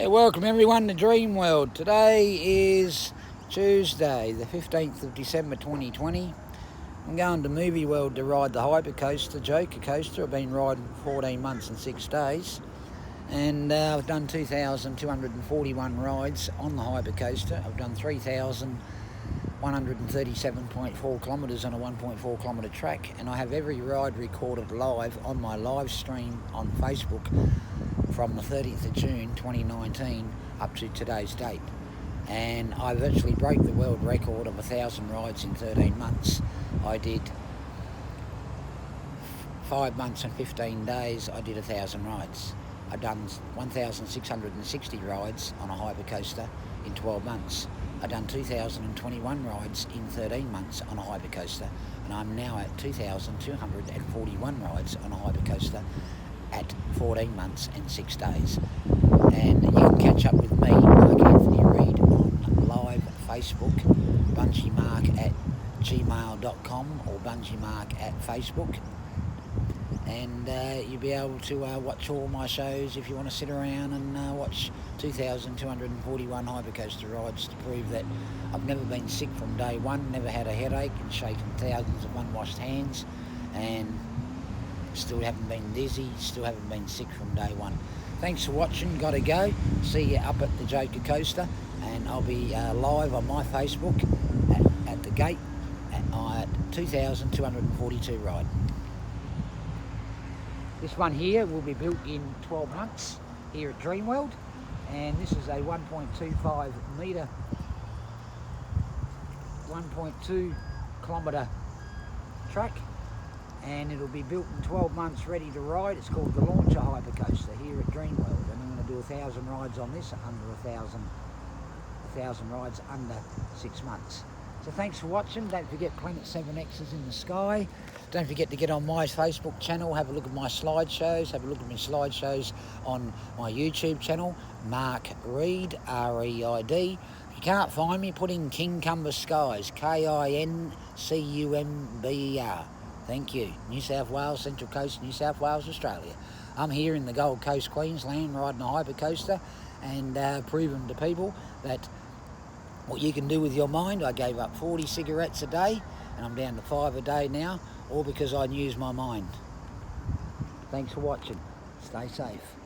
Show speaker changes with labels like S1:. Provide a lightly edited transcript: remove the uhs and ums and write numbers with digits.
S1: Hey, welcome everyone to Dream World. Today is Tuesday, the 15th of December 2020. I'm going to Movie World to ride the Hypercoaster, Joker Coaster. I've been riding for 14 months and 6 days. And I've done 2,241 rides on the Hypercoaster. I've done 3,137.4 kilometres on a 1.4 kilometre track. And I have every ride recorded live on my live stream on Facebook from the 30th of June 2019 up to today's date. And I virtually broke the world record of 1,000 rides in 13 months. I did 5 months and 15 days, I did 1,000 rides. I've done 1,660 rides on a Hypercoaster in 12 months. I've done 2,021 rides in 13 months on a Hypercoaster, and I'm now at 2,241 rides on a Hypercoaster at 14 months and 6 days. And you can catch up with me, Mark Anthony Reid, on live Facebook, bungiemark@gmail.com or bungiemark@Facebook. And you'll be able to watch all my shows if you want to sit around and watch 2,241 Hypercoaster rides to prove that I've never been sick from day one, never had a headache and shaken thousands of unwashed hands, and still haven't been dizzy, still haven't been sick from day one. Thanks for watching, gotta go. See you up at the Joker Coaster, and I'll be live on my Facebook at the gate at 2,242 ride. This one here will be built in 12 months here at Dreamworld, and this is a 1.25 metre, 1.2 kilometre track, and it'll be built in 12 months ready to ride. It's called the Launcher Hypercoaster here at Dreamworld, and I'm going to do 1,000 rides on this, under 1,000 rides under 6 months. So thanks for watching. Don't forget Planet 7X is in the sky. Don't forget to get on my Facebook channel, have a look at my slideshows, have a look at my slideshows on my YouTube channel, Mark Reid, R-E-I-D. If you can't find me, put in Kincumber Skies, K-I-N-C-U-M-B-E-R. Thank you. New South Wales, Central Coast, New South Wales, Australia. I'm here in the Gold Coast Queensland riding a Hypercoaster and proving to people that what you can do with your mind. I gave up 40 cigarettes a day and I'm down to 5 a day now, all because I use my mind. Thanks for watching. Stay safe.